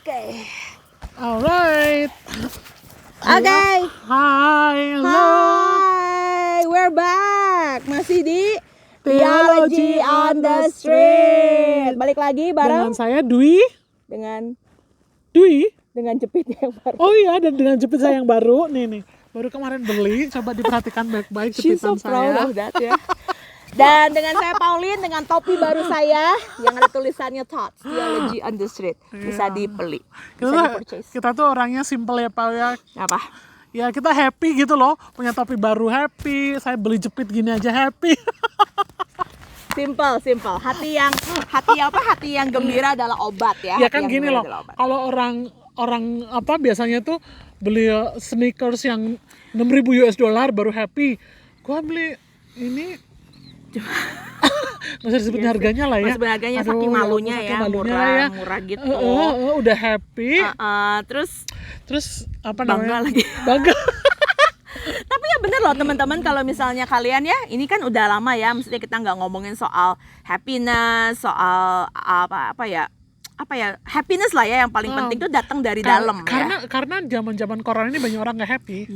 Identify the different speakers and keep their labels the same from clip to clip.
Speaker 1: Okay.
Speaker 2: Alright.
Speaker 1: Okay.
Speaker 2: Hi. Hello.
Speaker 1: Hi, we're back. Masih di
Speaker 2: Theology on the Street.
Speaker 1: Balik lagi bareng
Speaker 2: Dengan saya Dwi.
Speaker 1: dengan Jepit yang baru.
Speaker 2: Oh iya, dan dengan jepit saya yang baru. Nih. Baru kemarin beli. Coba diperhatikan baik-baik
Speaker 1: She's
Speaker 2: jepitan
Speaker 1: so proud
Speaker 2: saya.
Speaker 1: of that ya. Dan dengan saya Pauline dengan topi baru saya yang ada tulisannya Thoughts Theology on the Street. Bisa dibeli. Bisa di-purchase.
Speaker 2: Kita tuh orangnya simple ya, Pak ya.
Speaker 1: Apa?
Speaker 2: Ya kita happy gitu loh. Punya topi baru happy. Saya beli jepit gini aja happy.
Speaker 1: Simple. Hati yang gembira adalah obat ya.
Speaker 2: Ya kan
Speaker 1: Hati yang
Speaker 2: gini
Speaker 1: gembira
Speaker 2: loh.
Speaker 1: adalah obat.
Speaker 2: Kalau orang apa biasanya tuh beli sneakers yang 6.000 US dollar baru happy. Gua beli ini nggak usah disebutin harganya lah ya.
Speaker 1: Maksudnya harganya saking malunya ya, murah gitu.
Speaker 2: Udah happy. Terus apa
Speaker 1: bangga
Speaker 2: namanya?
Speaker 1: lagi.
Speaker 2: Bangga.
Speaker 1: Tapi ya bener loh teman-teman, kalau misalnya kalian ya, ini kan udah lama ya, maksudnya kita nggak ngomongin soal happiness, soal apa ya, happiness lah ya, yang paling penting tuh datang dari dalam ya.
Speaker 2: Karena zaman corona ini banyak orang nggak happy.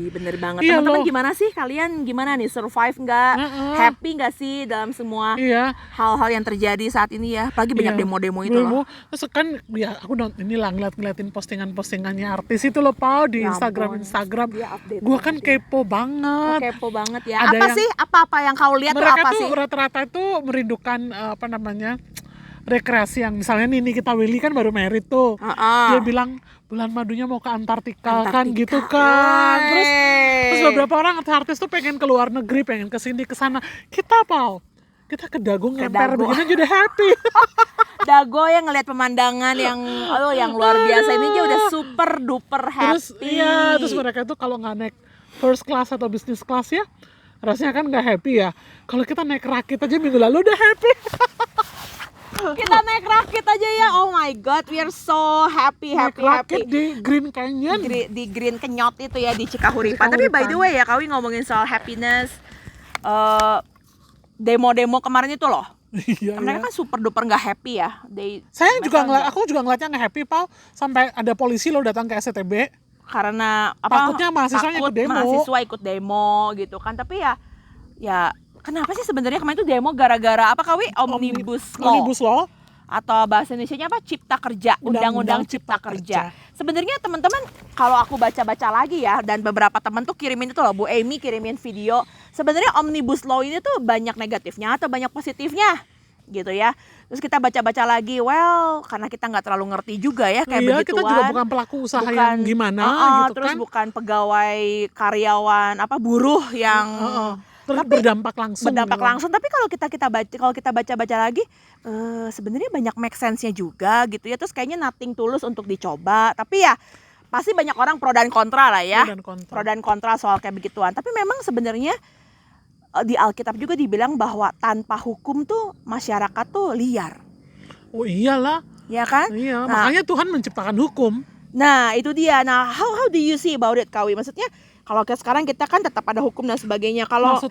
Speaker 1: Bener banget.
Speaker 2: Iya
Speaker 1: Teman-teman
Speaker 2: loh.
Speaker 1: Gimana sih kalian, gimana nih, survive nggak, happy nggak sih dalam semua hal-hal yang terjadi saat ini ya, apalagi banyak demo-demo itu loh.
Speaker 2: Terus kan ya aku ini lah ngeliatin postingannya artis itu loh, Pau, di Instagram. Gua kan kepo banget.
Speaker 1: Kepo banget ya.
Speaker 2: Ada
Speaker 1: Apa yang kau lihat tuh
Speaker 2: mereka
Speaker 1: apa
Speaker 2: tuh
Speaker 1: sih?
Speaker 2: rata-rata tuh merindukan rekreasi yang misalnya nih kita Willy kan baru married tuh. Dia bilang bulan madunya mau ke Antartika. Kan gitu kan. Terus beberapa orang artis tuh pengen ke luar negeri, pengen ke sini ke sana. Kita ke Dago ngemper begini aja udah happy.
Speaker 1: Dago yang ngelihat pemandangan yang luar biasa ini aja udah super duper happy.
Speaker 2: Terus mereka tuh kalau nggak naik first class atau business class ya rasanya kan nggak happy ya. Kalau kita naik rakit aja minggu lalu udah happy.
Speaker 1: Kita naik rakit aja ya, oh my god, we are so happy.
Speaker 2: Rakit di Green Canyon.
Speaker 1: Di Green Kenyot itu ya, di Cikahuripan. Tapi by the way ya, Kawi ngomongin soal happiness, demo-demo kemarin itu loh.
Speaker 2: Iya,
Speaker 1: mereka kan super duper nggak happy ya.
Speaker 2: Aku juga ngeliatnya nggak happy, Pau. Sampai ada polisi loh datang ke SCTB.
Speaker 1: Karena
Speaker 2: takutnya mahasiswanya ikut demo.
Speaker 1: Mahasiswa ikut demo gitu kan. Tapi ya kenapa sih sebenarnya kemarin itu demo gara-gara apa, Kawi? Omnibus Law. Atau bahasa Indonesianya apa? Cipta Kerja, Undang-Undang Cipta Kerja. Sebenarnya teman-teman, kalau aku baca-baca lagi ya, dan beberapa teman tuh kirimin itu loh, Bu Amy kirimin video. Sebenarnya Omnibus Law ini tuh banyak negatifnya atau banyak positifnya gitu ya. Terus kita baca-baca lagi, karena kita nggak terlalu ngerti juga ya kayak begituan.
Speaker 2: Kita juga bukan pelaku usaha yang gimana gitu
Speaker 1: terus
Speaker 2: kan.
Speaker 1: bukan pegawai, karyawan, buruh yang
Speaker 2: berdampak langsung.
Speaker 1: Tapi kalau kita baca lagi, sebenarnya banyak make sense-nya juga gitu ya. Terus kayaknya nothing tulus untuk dicoba. Tapi ya pasti banyak orang pro dan kontra lah ya. Pro dan kontra soal kayak begituan. Tapi memang sebenarnya di Alkitab juga dibilang bahwa tanpa hukum tuh masyarakat tuh liar.
Speaker 2: Oh iyalah.
Speaker 1: Ya kan?
Speaker 2: Iya, makanya Tuhan menciptakan hukum.
Speaker 1: Nah, itu dia. Nah, how do you see about it, Kawi? Maksudnya kalau sekarang kita kan tetap ada hukum dan sebagainya. Kalau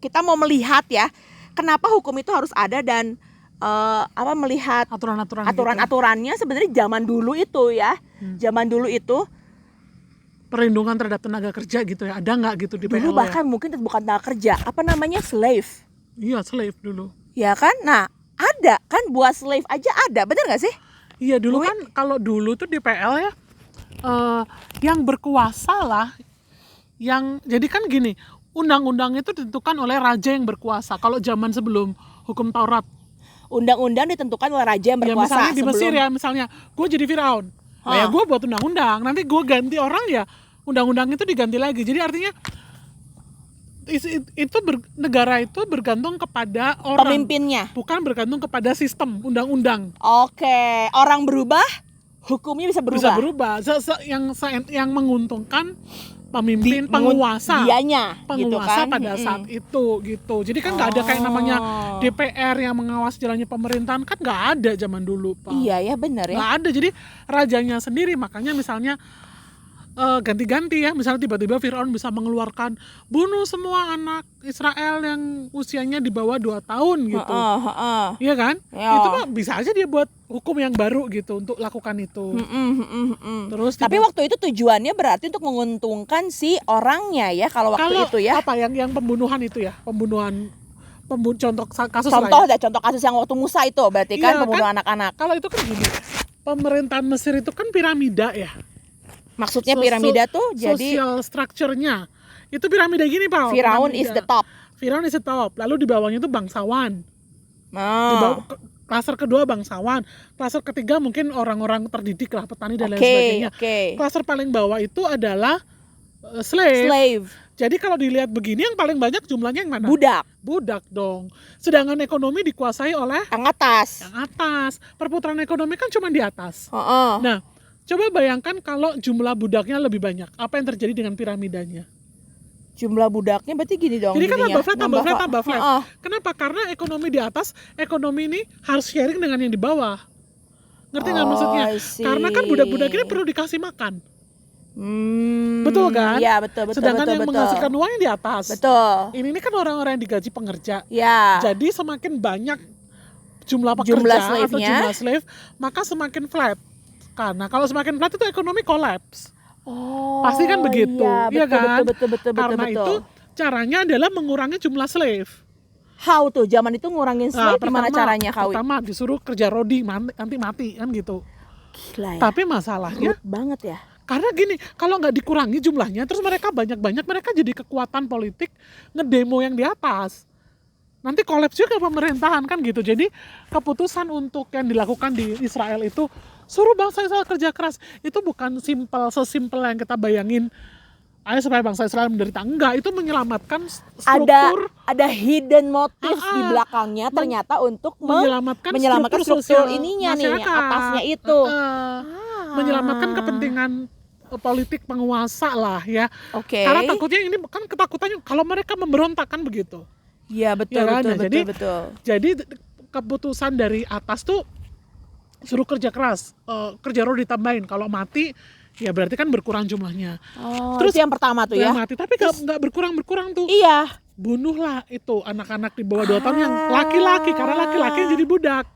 Speaker 1: kita mau melihat ya, kenapa hukum itu harus ada dan melihat aturan-aturannya sebenarnya zaman dulu itu ya. Zaman dulu itu
Speaker 2: perlindungan terhadap tenaga kerja gitu ya. Ada nggak gitu di PL?
Speaker 1: Dulu bahkan mungkin bukan tenaga kerja, slave.
Speaker 2: Iya, slave dulu.
Speaker 1: Ya kan? Nah, ada kan buat slave aja ada, bener nggak sih?
Speaker 2: Iya, dulu kan kalau dulu tuh di PL ya yang berkuasa lah, jadi kan gini, undang-undang itu ditentukan oleh raja yang berkuasa. Kalau zaman sebelum hukum Taurat,
Speaker 1: undang-undang ditentukan oleh raja yang berkuasa.
Speaker 2: Misalnya di Mesir ya, misalnya gue jadi Firaun, ya gue buat undang-undang, nanti gue ganti orang ya, undang-undang itu diganti lagi. Jadi artinya negara itu bergantung kepada orang,
Speaker 1: pemimpinnya,
Speaker 2: bukan bergantung kepada sistem undang-undang.
Speaker 1: Oke, orang berubah, hukumnya bisa berubah.
Speaker 2: Yang menguntungkan pemimpin, penguasa
Speaker 1: gitu kan?
Speaker 2: pada saat itu gitu. Jadi kan nggak ada kayak namanya DPR yang mengawasi jalannya pemerintahan, kan nggak ada zaman dulu, Pak.
Speaker 1: Iya ya, benar ya.
Speaker 2: Nggak ada, jadi rajanya sendiri. Makanya misalnya ganti-ganti ya. Misalnya tiba-tiba Firaun bisa mengeluarkan bunuh semua anak Israel yang usianya di bawah 2 tahun gitu. Iya kan?
Speaker 1: Ya.
Speaker 2: Itu mah bisa aja dia buat hukum yang baru gitu untuk lakukan itu. Terus
Speaker 1: Tapi waktu itu tujuannya berarti untuk menguntungkan si orangnya ya kalau waktu itu ya.
Speaker 2: Apa yang pembunuhan itu ya? Contoh kasus
Speaker 1: Contoh
Speaker 2: lah ya.
Speaker 1: contoh kasus yang waktu Musa itu berarti kan
Speaker 2: Iya,
Speaker 1: pembunuh
Speaker 2: kan?
Speaker 1: anak-anak.
Speaker 2: Kalau itu kan gini. Pemerintahan Mesir itu kan piramida ya.
Speaker 1: Maksudnya piramida tuh jadi
Speaker 2: social structure-nya. Itu piramida gini, Pak.
Speaker 1: Firaun is the top.
Speaker 2: Firaun is the top. Lalu di bawahnya itu bangsawan. Di bawah klaster kedua bangsawan. Klaster ketiga mungkin orang-orang terdidik lah, petani dan lain sebagainya. Klaster paling bawah itu adalah slave. Jadi kalau dilihat begini yang paling banyak jumlahnya yang mana? Budak dong. Sedangkan ekonomi dikuasai oleh
Speaker 1: yang atas.
Speaker 2: Perputaran ekonomi kan cuma di atas. Nah, coba bayangkan kalau jumlah budaknya lebih banyak. Apa yang terjadi dengan piramidanya?
Speaker 1: Jumlah budaknya berarti gini dong.
Speaker 2: Jadi kan tambah flat. Kenapa? Karena ekonomi di atas, ekonomi ini harus sharing dengan yang di bawah. Ngerti nggak maksudnya? Karena kan budak-budak ini perlu dikasih makan. Betul kan?
Speaker 1: Iya, betul.
Speaker 2: Sedangkan yang menghasilkan uang yang di atas.
Speaker 1: Betul.
Speaker 2: Ini kan orang-orang yang digaji pengerja.
Speaker 1: Ya.
Speaker 2: Jadi semakin banyak jumlah pekerja atau jumlah slave, maka semakin flat. Karena kalau semakin flat itu ekonomi kolaps. Pasti kan begitu, iya kan?
Speaker 1: Betul.
Speaker 2: Karena itu caranya adalah mengurangi jumlah slave.
Speaker 1: How tuh? Zaman itu ngurangin slave gimana caranya, Kawi?
Speaker 2: Pertama disuruh kerja rodi, nanti mati kan gitu.
Speaker 1: Gila ya.
Speaker 2: Tapi masalahnya
Speaker 1: banget ya.
Speaker 2: Karena gini, kalau nggak dikurangi jumlahnya, terus mereka banyak-banyak, mereka jadi kekuatan politik ngedemo yang di atas. Nanti kolaps juga pemerintahan kan gitu. Jadi keputusan untuk yang dilakukan di Israel itu suruh bangsa Israel kerja keras. Itu bukan sesimpel yang kita bayangin. Ayo supaya bangsa Israel menderita. Enggak, itu menyelamatkan struktur.
Speaker 1: Ada hidden motif di belakangnya ternyata untuk menyelamatkan struktur ininya nih, atasnya itu.
Speaker 2: Menyelamatkan kepentingan politik penguasa lah ya. Karena takutnya ini kan ketakutannya kalau mereka memberontak kan begitu.
Speaker 1: Iya betul,
Speaker 2: ya,
Speaker 1: betul.
Speaker 2: Jadi keputusan dari atas tuh suruh kerja keras, kerja roh ditambahin. Kalau mati ya berarti kan berkurang jumlahnya.
Speaker 1: Terus yang pertama tuh ya.
Speaker 2: Mati, tapi nggak berkurang tuh.
Speaker 1: Iya.
Speaker 2: Bunuhlah itu anak-anak di bawah 2 tahun yang laki-laki, karena laki-laki yang jadi budak.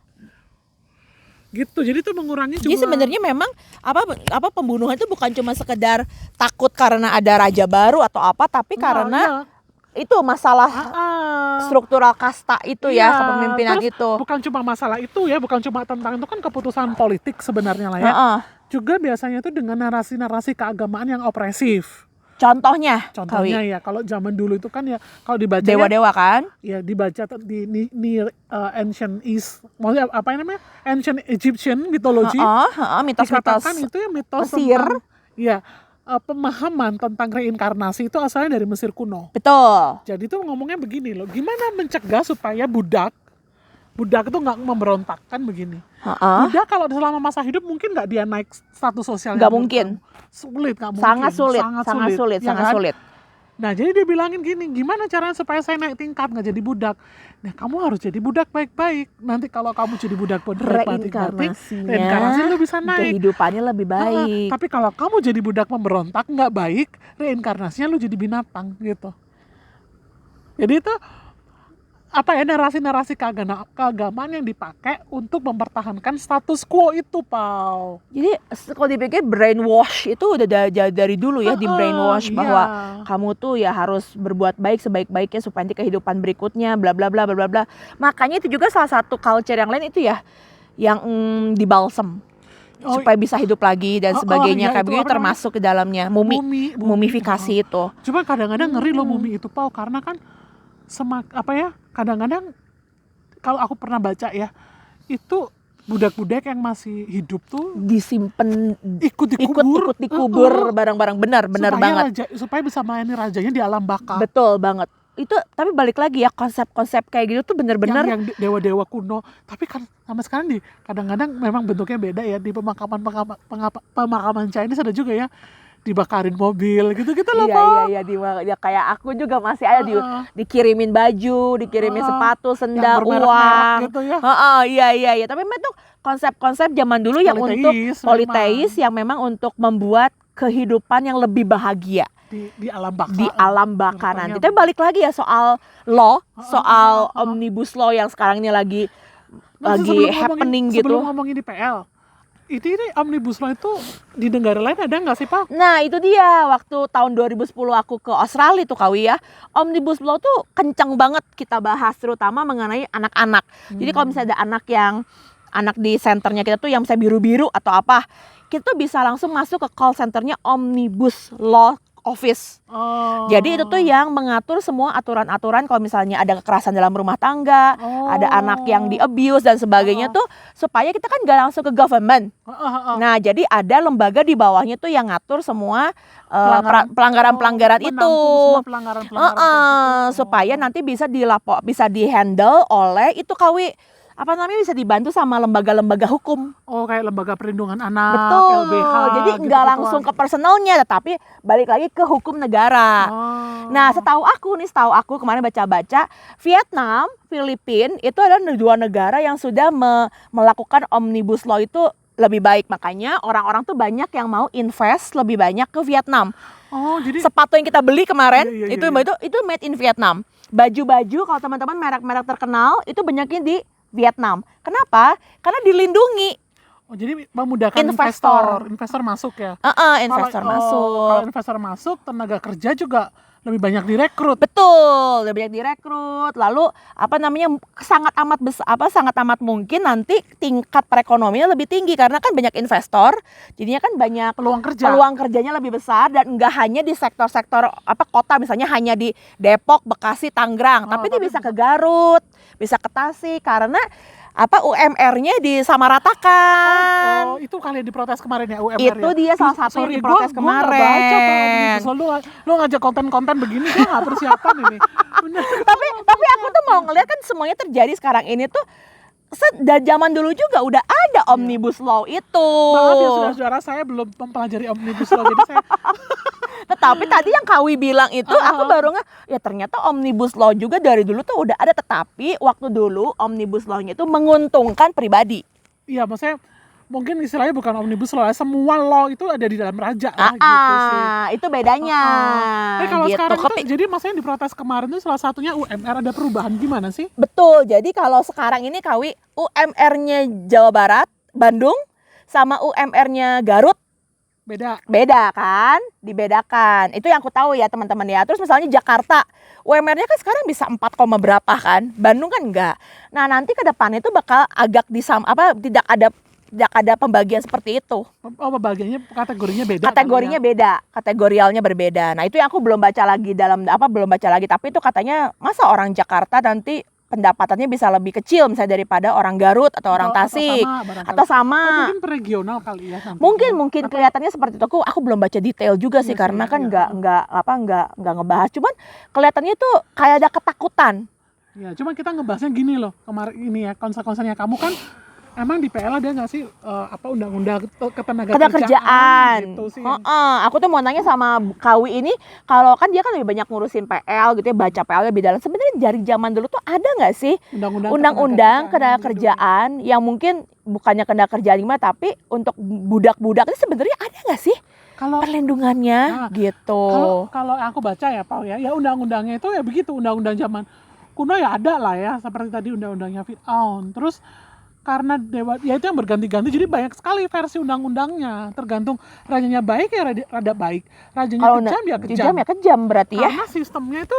Speaker 2: Gitu, jadi itu mengurangi jumlah.
Speaker 1: Jadi sebenarnya memang apa pembunuhan itu bukan cuma sekedar takut karena ada raja baru atau apa, tapi karena itu masalah struktural kasta itu ya, kepemimpinan itu.
Speaker 2: Bukan cuma masalah itu ya, bukan cuma tentang itu kan keputusan politik sebenarnya lah ya. Juga biasanya itu dengan narasi-narasi keagamaan yang opresif.
Speaker 1: Contohnya
Speaker 2: ya, kalau zaman dulu itu kan ya kalau dibaca
Speaker 1: dewa-dewa kan?
Speaker 2: Ya dibaca di Ancient East, maksudnya apa namanya? Ancient Egyptian mythology.
Speaker 1: Mitos-mitos
Speaker 2: itu ya mitos
Speaker 1: Mesir.
Speaker 2: Tentang, ya pemahaman tentang reinkarnasi itu asalnya dari Mesir kuno.
Speaker 1: Betul.
Speaker 2: Jadi itu ngomongnya begini loh, gimana mencegah supaya budak itu nggak memberontak kan begini. Budak kalau selama masa hidup mungkin nggak dia naik status sosialnya.
Speaker 1: Nggak mungkin. Sangat sulit.
Speaker 2: Nah jadi dia bilangin gini, gimana caranya supaya saya naik tingkat nggak jadi budak? Nah kamu harus jadi budak baik-baik. Nanti kalau kamu jadi budak reinkarnasi lu bisa naik.
Speaker 1: Kehidupannya lebih baik.
Speaker 2: Tapi kalau kamu jadi budak pemberontak nggak baik, reinkarnasinya lu jadi binatang gitu. Jadi itu narasi-narasi keagamaan yang dipakai untuk mempertahankan status quo itu, Pau.
Speaker 1: Jadi kalau dipikir brainwash itu udah dari dulu ya, di brainwash bahwa kamu tuh ya harus berbuat baik sebaik-baiknya supaya nanti kehidupan berikutnya bla bla bla bla bla. Makanya itu juga salah satu culture yang lain itu ya yang dibalsem. Supaya bisa hidup lagi dan sebagainya kayak begitu termasuk ke dalamnya mumifikasi itu.
Speaker 2: Cuma kadang-kadang ngeri loh mumi itu, Pau, karena kan kadang-kadang kalau aku pernah baca ya, itu budak-budak yang masih hidup tuh
Speaker 1: disimpan ikut dikubur barang-barang benar banget
Speaker 2: supaya bisa melayani rajanya di alam baka.
Speaker 1: Betul banget. Itu tapi balik lagi ya, konsep-konsep kayak gitu tuh benar-benar
Speaker 2: yang dewa-dewa kuno. Tapi kan sampai sekarang kadang-kadang memang bentuknya beda ya, di pemakaman Chinese ada juga ya dibakarin mobil gitu-gitu loh, Pak.
Speaker 1: Iya, kayak aku juga masih ada dikirimin baju, dikirimin sepatu, sendal, uang.
Speaker 2: Gitu ya.
Speaker 1: Iya. Tapi memang tuh konsep-konsep zaman dulu yang untuk politeis yang memang untuk membuat kehidupan yang lebih bahagia
Speaker 2: di alam baka.
Speaker 1: Di alam baka nanti. Tapi balik lagi ya soal law, soal omnibus law yang sekarang ini lagi happening gitu.
Speaker 2: Sebelum ngomongin di PL, ini omnibus law itu di negara lain ada nggak sih, Pak?
Speaker 1: Nah itu dia, waktu tahun 2010 aku ke Australia tuh Kawi ya, omnibus law tuh kencang banget kita bahas, terutama mengenai anak-anak. Jadi kalau misalnya ada anak di senternya kita tuh yang misalnya biru-biru atau apa, kita tuh bisa langsung masuk ke call centernya omnibus law office. Jadi itu tuh yang mengatur semua aturan-aturan kalau misalnya ada kekerasan dalam rumah tangga, ada anak yang di-abuse dan sebagainya tuh, supaya kita kan gak langsung ke government. Nah jadi ada lembaga di bawahnya tuh yang ngatur semua pelanggaran-pelanggaran itu. Supaya nanti bisa di-handle oleh itu Kawi, apa namanya, bisa dibantu sama lembaga-lembaga hukum.
Speaker 2: Kayak lembaga perlindungan anak,
Speaker 1: betul.
Speaker 2: LBH.
Speaker 1: Jadi nggak langsung ke personalnya, tetapi balik lagi ke hukum negara. Nah, setahu aku kemarin baca-baca, Vietnam, Filipina itu adalah dua negara yang sudah melakukan omnibus law itu lebih baik. Makanya orang-orang tuh banyak yang mau invest lebih banyak ke Vietnam. Jadi sepatu yang kita beli kemarin itu made in Vietnam. Baju-baju kalau teman-teman merek-merek terkenal itu banyaknya di Vietnam. Kenapa? Karena dilindungi.
Speaker 2: Jadi memudahkan investor masuk ya.
Speaker 1: Investor masuk.
Speaker 2: Kalau investor masuk, tenaga kerja juga lebih banyak direkrut.
Speaker 1: Betul, lebih banyak direkrut. Lalu sangat amat mungkin nanti tingkat perekonomiannya lebih tinggi karena kan banyak investor. Jadinya kan banyak peluang kerjanya lebih besar, dan enggak hanya di sektor-sektor kota, misalnya hanya di Depok, Bekasi, Tangerang, tapi dia bisa ke Garut, bisa ke Tasik karena UMR-nya disamaratakan.
Speaker 2: Itu kali diprotes kemarin ya UMR.
Speaker 1: Itu dia salah satu yang diprotes kemarin.
Speaker 2: Lo ngajak konten-konten begini, gue nggak persiapan ini. Bener.
Speaker 1: tapi aku tuh mau ngeliat kan semuanya terjadi sekarang ini tuh. Dan zaman dulu juga udah ada omnibus law itu.
Speaker 2: Maaf ya saudara-saudara, saya belum mempelajari omnibus law, jadi saya.
Speaker 1: Tetapi tadi yang Kawi bilang itu aku baru ya ternyata omnibus law juga dari dulu tuh udah ada, tetapi waktu dulu omnibus law-nya itu menguntungkan pribadi.
Speaker 2: Iya, maksudnya mungkin istilahnya bukan omnibus law, semua law itu ada di dalam raja lah gitu sih.
Speaker 1: Itu bedanya.
Speaker 2: Kalau sekarang itu, jadi maksudnya diprotes kemarin itu salah satunya UMR, ada perubahan gimana sih?
Speaker 1: Betul, jadi kalau sekarang ini Kawi, UMR-nya Jawa Barat, Bandung, sama UMR-nya Garut beda kan, dibedakan. Itu yang aku tahu ya teman-teman ya. Terus misalnya Jakarta, UMR-nya kan sekarang bisa 4, berapa kan, Bandung kan enggak. Nah nanti ke depannya itu bakal agak tidak ada pembagian seperti itu.
Speaker 2: Pembagiannya kategorinya beda.
Speaker 1: Kategorinya beda, kategorialnya berbeda. Nah itu yang aku belum baca lagi tapi itu katanya masa orang Jakarta nanti pendapatannya bisa lebih kecil misalnya daripada orang Garut atau orang Tasik atau sama.
Speaker 2: Mungkin per regional kali ya.
Speaker 1: Mungkin kelihatannya seperti itu. Aku belum baca detail juga sih karena kan nggak ngebahas. Cuman kelihatannya tuh kayak ada ketakutan.
Speaker 2: Ya, cuma kita ngebahasnya gini loh kemarin ini ya, konser-konsernya kamu kan. Emang di PL ada nggak sih undang-undang ketenagakerjaan gitu sih?
Speaker 1: Aku tuh mau nanya sama Kawi ini, kalau kan dia kan lebih banyak ngurusin PL gitu ya, baca PL lebih dalam. Sebenarnya dari zaman dulu tuh ada nggak sih undang-undang ketenagakerjaan yang mungkin bukannya ketenagakerjaan gimana, tapi untuk budak-budak itu sebenarnya ada nggak sih perlindungannya gitu?
Speaker 2: Kalau aku baca ya Pak ya undang-undangnya itu ya begitu, undang-undang zaman kuno ya ada lah ya, seperti tadi undang-undangnya Fir'aun. Terus karena ya itu yang berganti-ganti, jadi banyak sekali versi undang-undangnya, tergantung rajanya baik ya rada baik, rajanya kejam ya kejam
Speaker 1: berarti ya.
Speaker 2: Karena sistemnya itu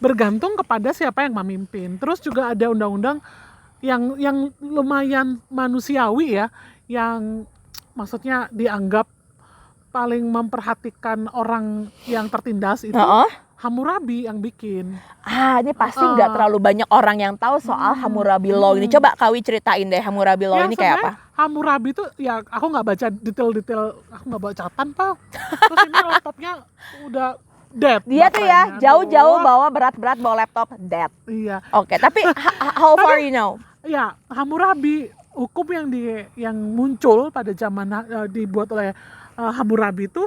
Speaker 2: bergantung kepada siapa yang memimpin. Terus juga ada undang-undang yang lumayan manusiawi ya, yang maksudnya dianggap paling memperhatikan orang yang tertindas itu. Hammurabi yang bikin.
Speaker 1: Ini pasti nggak terlalu banyak orang yang tahu soal Hammurabi Law ini. Coba Kawi ceritain deh Hammurabi Law ini kayak apa?
Speaker 2: Hammurabi itu ya aku nggak baca detail-detail, aku nggak bawa catatan Pak. Terus ini laptopnya udah dead.
Speaker 1: Dia tuh ya jauh-jauh bawa berat-berat bawa laptop dead.
Speaker 2: Iya.
Speaker 1: Oke, tapi how far you know?
Speaker 2: Ya Hammurabi, hukum yang muncul pada zaman dibuat oleh Hammurabi itu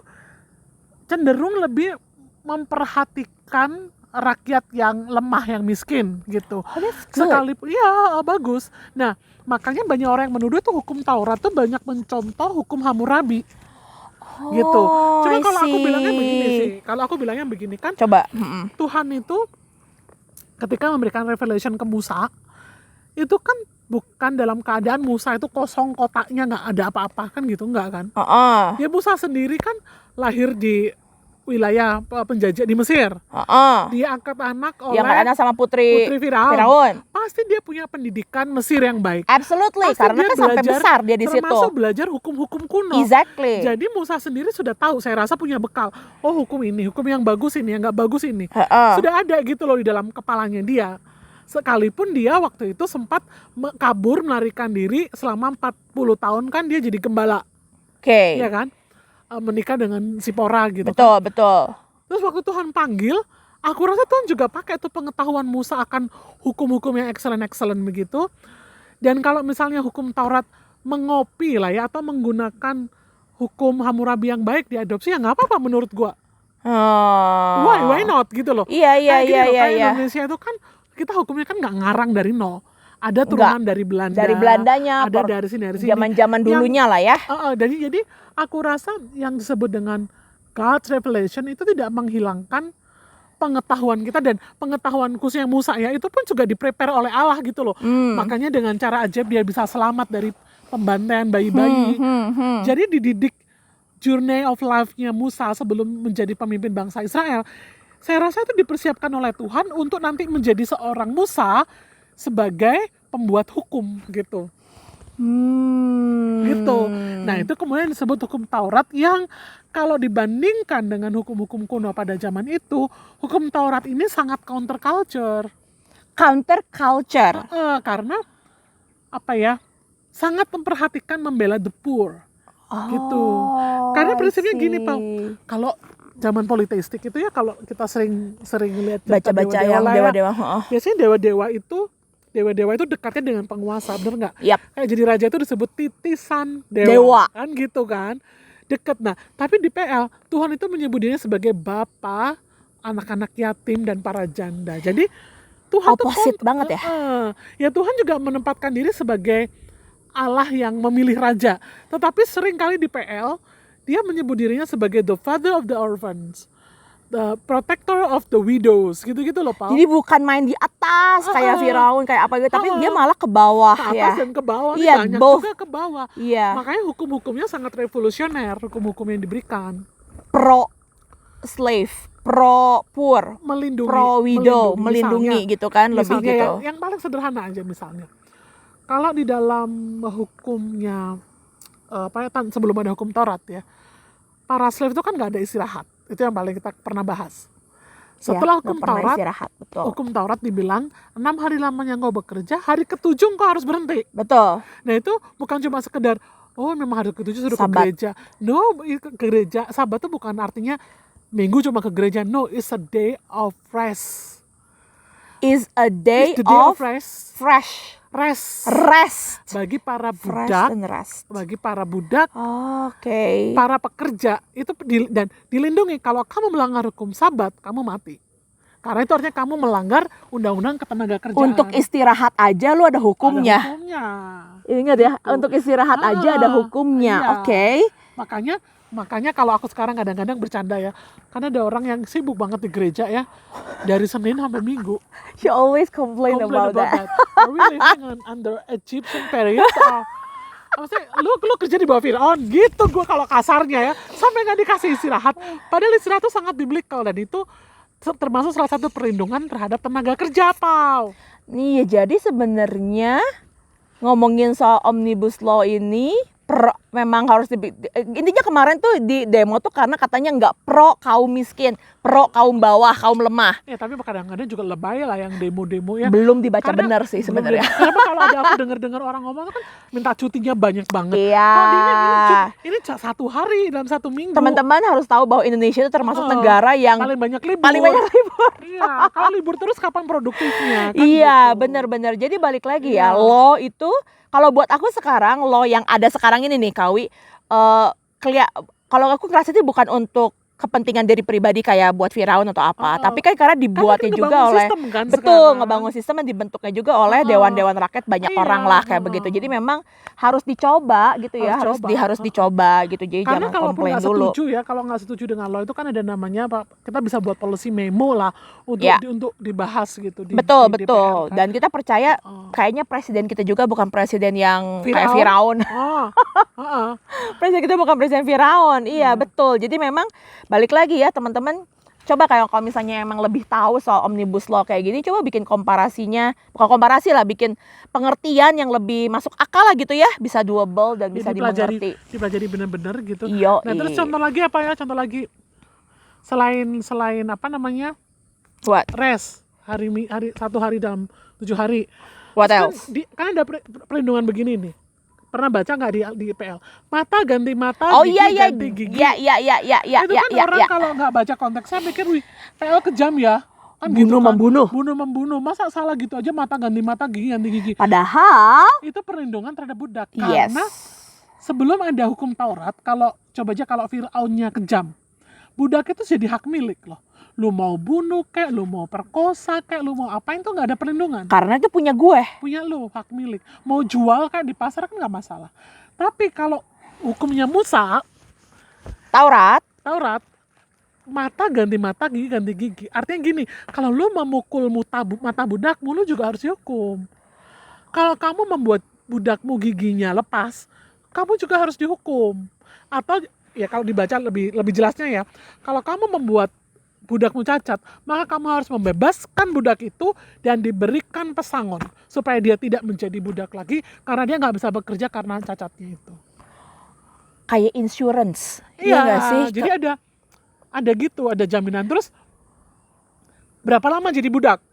Speaker 2: cenderung lebih memperhatikan rakyat yang lemah, yang miskin gitu. Sekalipun ya bagus. Nah, makanya banyak orang yang menuduh tuh hukum Taurat tuh banyak mencontoh hukum Hammurabi. gitu. Cuma
Speaker 1: I
Speaker 2: kalau aku
Speaker 1: see.
Speaker 2: bilangnya begini sih, kalau aku bilangnya begini kan,
Speaker 1: Coba.
Speaker 2: Tuhan itu ketika memberikan revelation ke Musa, itu kan bukan dalam keadaan Musa itu kosong, kotaknya nggak ada apa-apa kan gitu, nggak kan? Ya Musa sendiri kan lahir di wilayah penjajah di Mesir. Dia angkat anak oleh
Speaker 1: Yang anak sama putri
Speaker 2: Firaun. Pasti dia punya pendidikan Mesir yang baik.
Speaker 1: Absolutely,
Speaker 2: Pasti
Speaker 1: karena
Speaker 2: dia
Speaker 1: kan sampai
Speaker 2: belajar,
Speaker 1: besar dia di situ.
Speaker 2: termasuk belajar hukum-hukum kuno.
Speaker 1: Exactly.
Speaker 2: Jadi Musa sendiri sudah tahu, saya rasa punya bekal. Oh hukum ini, hukum yang bagus ini, yang nggak bagus ini. Sudah ada gitu loh di dalam kepalanya dia. Sekalipun dia waktu itu sempat kabur melarikan diri selama 40 tahun kan dia jadi gembala.
Speaker 1: Oke.
Speaker 2: Iya kan? Menikah dengan Sipora gitu.
Speaker 1: Betul, betul.
Speaker 2: Terus waktu Tuhan panggil, aku rasa Tuhan juga pakai tuh pengetahuan Musa akan hukum-hukum yang excellent begitu. Dan kalau misalnya hukum Taurat mengopi lah ya, atau menggunakan hukum Hammurabi yang baik diadopsi, ya nggak apa-apa menurut gua. Why not gitu loh.
Speaker 1: Iya.
Speaker 2: Kayak Indonesia itu kan kita hukumnya kan nggak ngarang dari nol. Ada turunan dari Belanda.
Speaker 1: Dari Belandanya.
Speaker 2: Ada dari sini.
Speaker 1: Zaman-zaman dulunya lah ya.
Speaker 2: Jadi aku rasa yang disebut dengan God's revelation itu tidak menghilangkan pengetahuan kita, dan pengetahuan khususnya Musa ya itu pun juga diprepare oleh Allah gitu loh. Makanya dengan cara ajaib dia bisa selamat dari pembantaian bayi-bayi. Jadi dididik journey of life-nya Musa sebelum menjadi pemimpin bangsa Israel. Saya rasa itu dipersiapkan oleh Tuhan untuk nanti menjadi seorang Musa sebagai pembuat hukum gitu. Gitu. Nah itu kemudian disebut hukum Taurat, yang kalau dibandingkan dengan hukum-hukum kuno pada zaman itu, hukum Taurat ini sangat counterculture. Karena apa ya, sangat memperhatikan membela the poor. Gitu. Karena prinsipnya gini Pak, kalau zaman politeistik itu ya, kalau kita sering lihat
Speaker 1: baca-baca yang dewa-dewa,
Speaker 2: biasanya dewa-dewa itu dekatnya dengan penguasa, bener nggak?
Speaker 1: Yep.
Speaker 2: Kayak jadi raja itu disebut titisan dewa. Kan gitu kan, deket. Nah tapi di PL Tuhan itu menyebut dirinya sebagai bapa anak-anak yatim dan para janda. Jadi Tuhan
Speaker 1: opposite banget ya.
Speaker 2: Ya Tuhan juga menempatkan diri sebagai Allah yang memilih raja, tetapi sering kali di PL dia menyebut dirinya sebagai the father of the orphans, the protector of the widows, gitu-gitu loh Pak.
Speaker 1: Jadi bukan main di atas kayak Firaun kayak apa gitu, tapi dia malah ke bawah
Speaker 2: ke
Speaker 1: ya.
Speaker 2: atas dan ke bawah,
Speaker 1: Iya,
Speaker 2: banyak
Speaker 1: both.
Speaker 2: juga ke bawah.
Speaker 1: Iya.
Speaker 2: Makanya hukum-hukumnya sangat revolusioner, hukum-hukum yang diberikan.
Speaker 1: Pro slave, pro poor,
Speaker 2: Melindungi,
Speaker 1: pro widow, melindungi
Speaker 2: misalnya,
Speaker 1: gitu kan, lebih
Speaker 2: misalnya
Speaker 1: gitu.
Speaker 2: Yang paling sederhana aja misalnya, kalau di dalam hukumnya sebelum ada hukum Taurat ya, para slave itu kan nggak ada istirahat. Itu yang paling kita pernah bahas. Setelah hukum Taurat, hukum Taurat dibilang 6 hari lamanya engkau bekerja, hari ke-7 engkau harus berhenti.
Speaker 1: Betul.
Speaker 2: Nah itu bukan cuma sekedar memang hari ke-7 sudah ke
Speaker 1: Sabat.
Speaker 2: gereja. No, ke gereja. Sabat itu bukan artinya minggu cuma ke gereja. No, it's a day of rest.
Speaker 1: Is a day,
Speaker 2: of
Speaker 1: rest.
Speaker 2: Bagi para budak, bagi para budak, para pekerja itu dan dilindungi. Kalau kamu melanggar hukum Sabat, kamu mati. Karena itu artinya kamu melanggar undang-undang ketenagakerjaan.
Speaker 1: Untuk istirahat aja lu ada hukumnya.
Speaker 2: Ada hukumnya.
Speaker 1: Ingat ya, untuk istirahat aja ada hukumnya.
Speaker 2: Iya.
Speaker 1: Oke.
Speaker 2: Makanya kalau aku sekarang kadang-kadang bercanda ya, karena ada orang yang sibuk banget di gereja ya, dari Senin sampai Minggu.
Speaker 1: You always complain about that.
Speaker 2: Are we living under Egyptian period? Maksudnya lu kerja di bawah Firaun gitu, gue kalau kasarnya ya, sampai nggak dikasih istirahat. Padahal istirahat itu sangat biblical, dan itu termasuk salah satu perlindungan terhadap tenaga kerja, Pau.
Speaker 1: Nih ya, jadi sebenarnya ngomongin soal Omnibus Law ini memang harus intinya kemarin tuh di demo tuh karena katanya nggak pro kaum miskin, pro kaum bawah, kaum lemah.
Speaker 2: Ya tapi kadang-kadang juga lebay lah yang demo-demo ya.
Speaker 1: Belum dibaca benar sih sebenarnya.
Speaker 2: Kenapa kalau ada aku dengar orang ngomong kan minta cutinya banyak banget.
Speaker 1: Iya.
Speaker 2: Ini 1 hari dalam 1 minggu.
Speaker 1: Teman-teman harus tahu bahwa Indonesia itu termasuk negara yang
Speaker 2: paling banyak libur. Iya, kalau libur terus kapan produktifnya? Kan
Speaker 1: iya,
Speaker 2: gitu.
Speaker 1: benar-benar. Jadi balik lagi ya, law itu kalau buat aku sekarang, law yang ada sekarang ini nih Kawi, kalau aku ngerasa itu bukan untuk kepentingan diri pribadi kayak buat Firaun atau apa, tapi kan karena dibuatnya
Speaker 2: kan
Speaker 1: juga oleh
Speaker 2: sistem kan
Speaker 1: betul
Speaker 2: sekarang.
Speaker 1: ngebangun sistem yang dibentuknya juga oleh dewan-dewan rakyat banyak
Speaker 2: Iya,
Speaker 1: orang lah kayak begitu. Jadi memang harus dicoba gitu ya, harus dicoba gitu. Jadi
Speaker 2: Karena
Speaker 1: jangan
Speaker 2: kalaupun
Speaker 1: komplain
Speaker 2: nggak
Speaker 1: dulu.
Speaker 2: setuju ya, kalau nggak setuju dengan law itu kan ada namanya apa? Kita bisa buat policy memo lah untuk
Speaker 1: Ya.
Speaker 2: untuk dibahas gitu.
Speaker 1: Betul
Speaker 2: di
Speaker 1: betul.
Speaker 2: DPR kan.
Speaker 1: Dan kita percaya kayaknya presiden kita juga bukan presiden yang kayak Firaun. Presiden kita bukan presiden Firaun. Iya betul. Jadi memang balik lagi ya teman-teman. Coba kalau misalnya emang lebih tahu soal omnibus law kayak gini, coba bikin komparasinya, bukan komparasi lah, bikin pengertian yang lebih masuk akal lah gitu ya, bisa doable dan bisa dimengerti.
Speaker 2: Dipelajari benar-benar gitu.
Speaker 1: Iya.
Speaker 2: Nah terus contoh lagi apa ya? Contoh lagi selain apa namanya?
Speaker 1: What?
Speaker 2: Rest hari 1 hari dalam 7 hari.
Speaker 1: What
Speaker 2: Terus
Speaker 1: else?
Speaker 2: Kan ada perlindungan begini nih. Pernah baca nggak di PL? Mata ganti mata,
Speaker 1: Oh
Speaker 2: gigi
Speaker 1: iya
Speaker 2: ganti gigi.
Speaker 1: iya.
Speaker 2: Itu kan orang kalau nggak baca konteksnya mikir, wih PL kejam ya. Kan gitu kan. Bunuh-membunuh. Masa salah gitu aja mata ganti mata, gigi ganti gigi.
Speaker 1: Padahal
Speaker 2: Itu perlindungan terhadap budak.
Speaker 1: yes.
Speaker 2: Karena sebelum ada hukum Taurat, coba aja kalau Fir'aunnya kejam, budak itu jadi hak milik loh. Lu mau bunuh kek, lu mau perkosa kek, lu mau apain tuh nggak ada perlindungan.
Speaker 1: Karena itu punya gue.
Speaker 2: Punya lu, hak milik. Mau jual kayak di pasar kan nggak masalah. Tapi kalau hukumnya Musa,
Speaker 1: Taurat,
Speaker 2: mata ganti mata, gigi ganti gigi. Artinya gini, kalau lu memukul mata budakmu, lu juga harus dihukum. Kalau kamu membuat budakmu giginya lepas, kamu juga harus dihukum. Atau ya kalau dibaca lebih jelasnya ya, kalau kamu membuat budakmu cacat, maka kamu harus membebaskan budak itu dan diberikan pesangon supaya dia tidak menjadi budak lagi karena dia nggak bisa bekerja karena cacatnya itu.
Speaker 1: kayak insurance,
Speaker 2: Iya
Speaker 1: nggak sih?
Speaker 2: Jadi ada gitu, ada jaminan. Terus berapa lama jadi budak?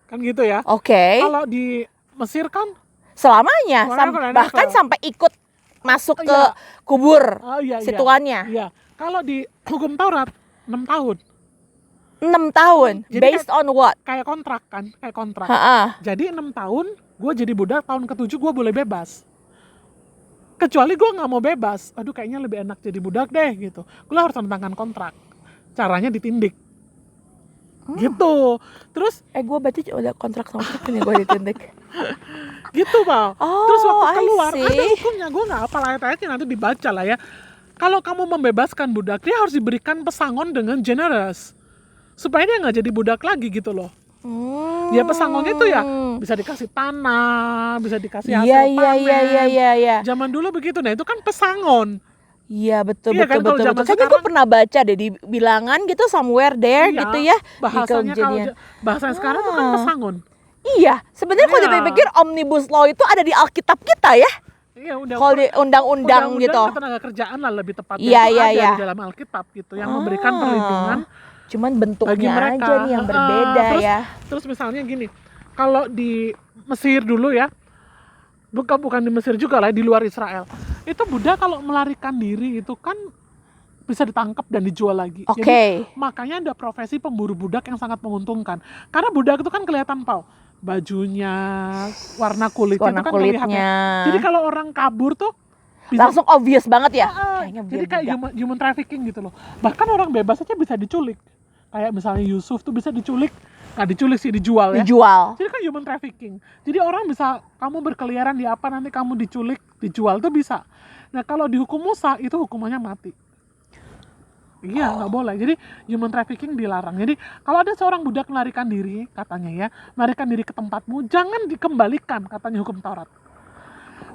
Speaker 2: Kan gitu ya.
Speaker 1: Oke.
Speaker 2: Kalau di Mesir kan
Speaker 1: Selamanya, bahkan
Speaker 2: forever.
Speaker 1: sampai ikut masuk ke kubur situannya.
Speaker 2: Iya. Kalau di hukum Taurat 6 tahun.
Speaker 1: 6 tahun,
Speaker 2: Jadi
Speaker 1: based on what?
Speaker 2: Kayak kontrak kan,
Speaker 1: Ha-ha.
Speaker 2: Jadi 6 tahun, gue jadi budak, tahun ke-7 gue boleh bebas. Kecuali gue nggak mau bebas, aduh kayaknya lebih enak jadi budak deh gitu. Gue harus tanda tangan kontrak. Caranya ditindik. Gitu. Terus
Speaker 1: Gue berarti udah kontrak sama siapa nih gue ditindik.
Speaker 2: gitu Pak.
Speaker 1: Oh,
Speaker 2: Terus waktu keluar
Speaker 1: I see.
Speaker 2: ada hukumnya, gue nggak hafal ayat-ayatnya, nanti dibaca lah ya. Kalau kamu membebaskan budak, dia harus diberikan pesangon dengan generous supaya dia nggak jadi budak lagi gitu loh. Dia pesangonnya itu ya bisa dikasih tanah, bisa dikasih hasil panen.
Speaker 1: Iya.
Speaker 2: Zaman dulu begitu, nah itu kan pesangon.
Speaker 1: Iya betul.
Speaker 2: Iya kan, kalau zaman
Speaker 1: Kayaknya gue
Speaker 2: sekarang-
Speaker 1: pernah baca deh di bilangan gitu somewhere there
Speaker 2: Iya,
Speaker 1: gitu ya.
Speaker 2: Bahasanya kalau bahasa sekarang itu kan pesangon.
Speaker 1: Iya, sebenarnya kalau
Speaker 2: Iya.
Speaker 1: dipikir omnibus law itu ada di Alkitab kita ya.
Speaker 2: Iya, udah
Speaker 1: Kalau di undang-undang gitu.
Speaker 2: ketenaga kerjaan lah lebih tepatnya,
Speaker 1: Iya,
Speaker 2: itu
Speaker 1: iya,
Speaker 2: ada
Speaker 1: iya.
Speaker 2: di dalam Alkitab gitu yang memberikan perlindungan
Speaker 1: Cuman
Speaker 2: bagi
Speaker 1: bentuknya
Speaker 2: mereka.
Speaker 1: aja nih yang berbeda
Speaker 2: Terus-
Speaker 1: ya.
Speaker 2: Terus misalnya gini, kalau di Mesir dulu ya, bukan di Mesir juga lah, di luar Israel, itu budak kalau melarikan diri itu kan bisa ditangkap dan dijual lagi.
Speaker 1: Oke.
Speaker 2: Jadi makanya ada profesi pemburu budak yang sangat menguntungkan. Karena budak itu kan kelihatan bajunya, warna kulitnya
Speaker 1: Warna
Speaker 2: itu kan kelihatan.
Speaker 1: kulitnya.
Speaker 2: Jadi kalau orang kabur tuh bisa
Speaker 1: Langsung obvious banget ya.
Speaker 2: jadi
Speaker 1: dia
Speaker 2: kayak
Speaker 1: budak.
Speaker 2: human trafficking gitu loh. Bahkan orang bebas aja bisa diculik. Kayak misalnya Yusuf tuh bisa diculik, nggak diculik sih, dijual ya.
Speaker 1: Dijual.
Speaker 2: Jadi kan human trafficking. Jadi orang bisa, kamu berkeliaran di apa, nanti kamu diculik, dijual tuh bisa. Nah kalau dihukum Musa itu hukumannya mati. Iya, nggak boleh. Jadi human trafficking dilarang. Jadi kalau ada seorang budak melarikan diri, katanya ya, melarikan diri ke tempatmu, jangan dikembalikan, katanya hukum Taurat.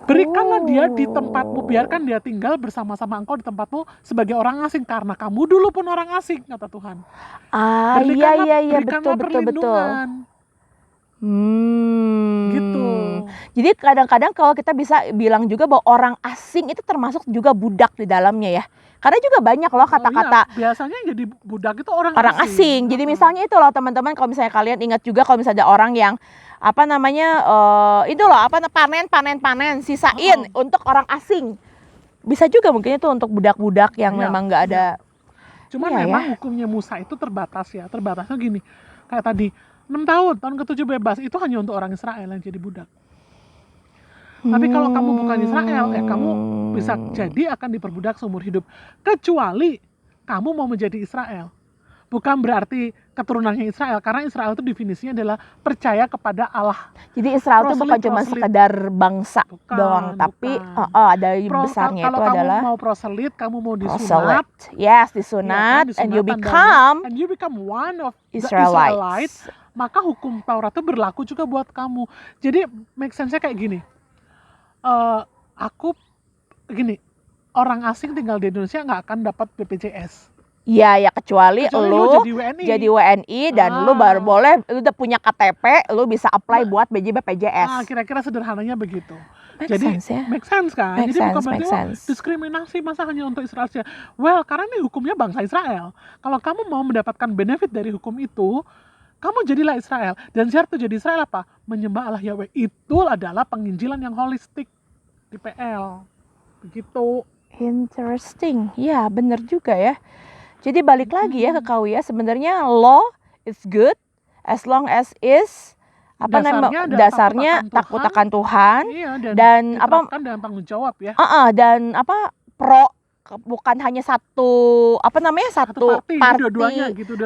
Speaker 2: Berikanlah dia di tempatmu, biarkan dia tinggal bersama-sama engkau di tempatmu sebagai orang asing, karena kamu dulu pun orang asing, kata Tuhan.
Speaker 1: Iya,
Speaker 2: Berikanlah
Speaker 1: betul.
Speaker 2: perlindungan. Gitu.
Speaker 1: Jadi kadang-kadang kalau kita bisa bilang juga bahwa orang asing itu termasuk juga budak di dalamnya ya. Karena juga banyak loh kata-kata
Speaker 2: Biasanya yang jadi budak itu orang
Speaker 1: asing. Jadi misalnya itu loh teman-teman, kalau misalnya kalian ingat juga kalau misalnya ada orang yang itu loh panen sisain untuk orang asing. Bisa juga mungkin itu untuk budak-budak yang
Speaker 2: Iya,
Speaker 1: memang nggak ada.
Speaker 2: Cuman
Speaker 1: Iya,
Speaker 2: memang hukumnya Musa itu terbatas ya. Terbatasnya gini, kayak tadi 6 tahun ke-7 bebas, itu hanya untuk orang Israel yang jadi budak. Tapi kalau kamu bukan Israel, kamu bisa jadi akan diperbudak seumur hidup. Kecuali kamu mau menjadi Israel. Bukan berarti keturunannya Israel, karena Israel itu definisinya adalah percaya kepada Allah.
Speaker 1: Jadi Israel itu bukan cuma sekedar bangsa doang, tapi ada besarnya itu adalah.
Speaker 2: Kalau kamu mau proselit, kamu mau disunat.
Speaker 1: Yes, disunat,
Speaker 2: ya,
Speaker 1: and you become
Speaker 2: one of the
Speaker 1: Israelites.
Speaker 2: Maka hukum Taurat itu berlaku juga buat kamu. Jadi make sense-nya kayak gini. Orang asing tinggal di Indonesia nggak akan dapat BPJS.
Speaker 1: Iya, ya kecuali lu
Speaker 2: jadi
Speaker 1: WNI dan lu baru boleh, lu udah punya KTP, lu bisa apply buat BPJS.
Speaker 2: Kira-kira sederhananya begitu.
Speaker 1: Make
Speaker 2: sense kan? Jadi bukan berarti diskriminasi masa hanya untuk Israel saja. Well, karena ini hukumnya bangsa Israel. Kalau kamu mau mendapatkan benefit dari hukum itu, kamu jadilah Israel. Dan syarat jadi Israel apa? Menyembah Allah Yahweh. Itu adalah penginjilan yang holistik di PL. Begitu.
Speaker 1: Interesting. Ya, bener juga ya. Jadi balik lagi ya ke Kawi ya, sebenarnya law is good as long as is dasarnya takut akan Tuhan,
Speaker 2: iya,
Speaker 1: dan
Speaker 2: dan tanggung jawab ya.
Speaker 1: Dan bukan hanya satu party,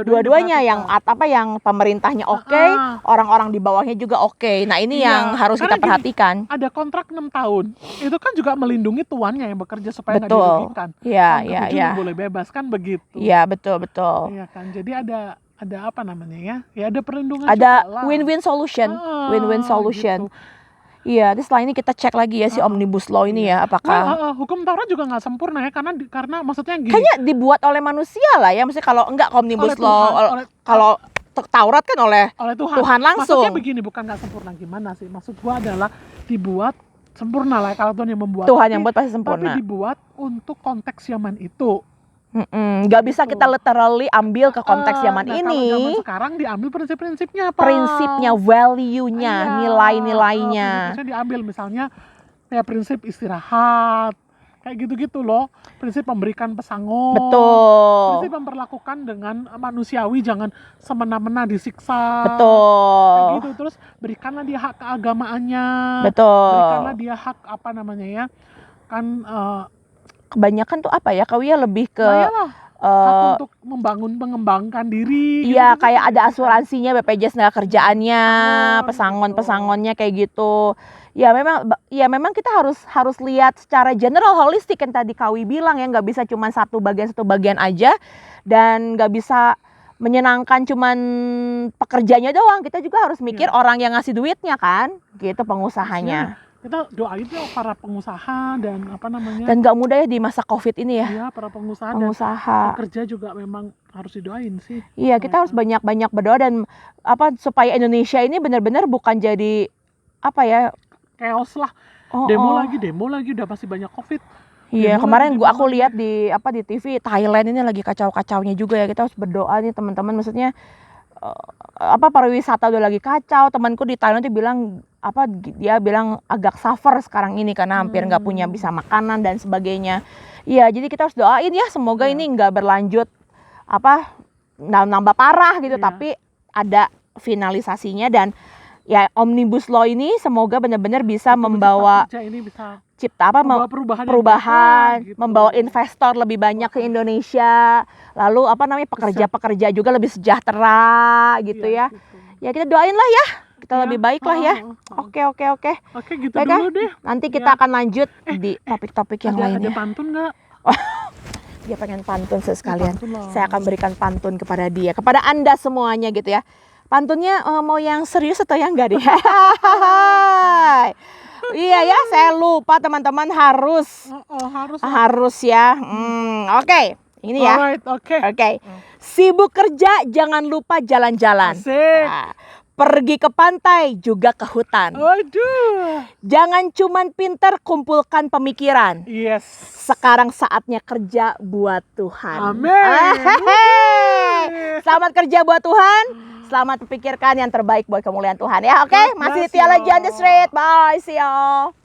Speaker 1: dua-duanya yang yang pemerintahnya oke, orang-orang di bawahnya juga oke. Nah ini yang harus kita perhatikan.
Speaker 2: Ada kontrak 6 tahun, itu kan juga melindungi tuannya yang bekerja supaya nggak dirugikan.
Speaker 1: Iya.
Speaker 2: Boleh bebas kan begitu.
Speaker 1: Iya betul.
Speaker 2: Iya kan, jadi ada apa namanya ya? Ya ada perlindungan.
Speaker 1: Ada win-win solution, Gitu. Iya, setelah ini kita cek lagi ya si Omnibus Law ini ya, apakah
Speaker 2: hukum Taurat juga nggak sempurna ya, karena maksudnya gini.
Speaker 1: Kayaknya dibuat oleh manusia lah ya, maksudnya kalau enggak Omnibus Law, kalau Taurat kan oleh Tuhan langsung.
Speaker 2: Maksudnya begini, bukan nggak sempurna gimana sih? Maksud gua adalah dibuat sempurna lah, kalau Tuhan yang membuat.
Speaker 1: Tuhan yang buat pasti sempurna.
Speaker 2: Tapi dibuat untuk konteks zaman itu.
Speaker 1: Gak bisa kita literally ambil ke konteks zaman ini.
Speaker 2: Kalau zaman sekarang diambil prinsip-prinsipnya apa?
Speaker 1: Prinsipnya, value-nya, nilai-nilainya.
Speaker 2: Prinsipnya diambil, misalnya kayak prinsip istirahat, kayak gitu-gitu loh. Prinsip memberikan pesangon.
Speaker 1: Betul.
Speaker 2: Prinsip memperlakukan dengan manusiawi, jangan semena-mena disiksa.
Speaker 1: Betul.
Speaker 2: Kayak gitu. Terus berikanlah dia hak keagamaannya.
Speaker 1: Betul.
Speaker 2: Berikanlah dia hak kan
Speaker 1: kebanyakan tuh Kawi ya lebih ke
Speaker 2: hak untuk mengembangkan diri.
Speaker 1: Iya, gitu, kayak ada asuransinya, BPJS tenaga kerjaannya, pesangon-pesangonnya kayak gitu. Ya memang kita harus lihat secara general holistik yang tadi Kawi bilang ya, nggak bisa cuma satu bagian aja, dan nggak bisa menyenangkan cuman pekerjanya doang. Kita juga harus mikir orang yang ngasih duitnya kan, gitu, pengusahanya.
Speaker 2: Kita doain ya para pengusaha dan
Speaker 1: dan nggak mudah ya di masa COVID ini ya.
Speaker 2: Iya, para pengusaha dan pekerja juga memang harus didoain sih.
Speaker 1: Iya, kita harus banyak berdoa dan supaya Indonesia ini benar-benar bukan jadi
Speaker 2: chaos lah. Demo lagi udah pasti banyak COVID.
Speaker 1: Iya, kemarin aku lihat di TV Thailand ini lagi kacau-kacaunya juga ya. Kita harus berdoa nih teman-teman, maksudnya pariwisata udah lagi kacau. Temanku di Thailand tuh bilang dia bilang agak suffer sekarang ini karena hampir nggak punya bisa makanan dan sebagainya. Iya, jadi kita harus doain ya, semoga ini nggak berlanjut nambah parah gitu, tapi ada finalisasinya, dan ya Omnibus Law ini semoga benar-benar bisa membawa perubahan, gitu. Membawa investor lebih banyak ke Indonesia, lalu pekerja-pekerja juga lebih sejahtera gitu ya. Ya kita doain lah ya, kita lebih baik lah ya. Oke.
Speaker 2: Oke, gitu dulu deh.
Speaker 1: Nanti kita akan lanjut di topik-topik yang lainnya.
Speaker 2: Ada pantun nggak?
Speaker 1: Dia pengen pantun sekalian. Saya akan berikan pantun kepada dia, kepada Anda semuanya gitu ya. Pantunnya mau yang serius atau yang enggak deh? Iya ya, saya lupa teman-teman, harus ya. Oke. Ini ya.
Speaker 2: Alright,
Speaker 1: Oke. Sibuk kerja, jangan lupa jalan-jalan. Pergi ke pantai, juga ke hutan.
Speaker 2: Waduh.
Speaker 1: Jangan cuman pinter, kumpulkan pemikiran.
Speaker 2: Yes.
Speaker 1: Sekarang saatnya kerja buat Tuhan.
Speaker 2: Amin.
Speaker 1: Selamat kerja buat Tuhan. Selamat memikirkan yang terbaik buat kemuliaan Tuhan ya. Oke, masih Tia lagi on the street. Bye, see y'all.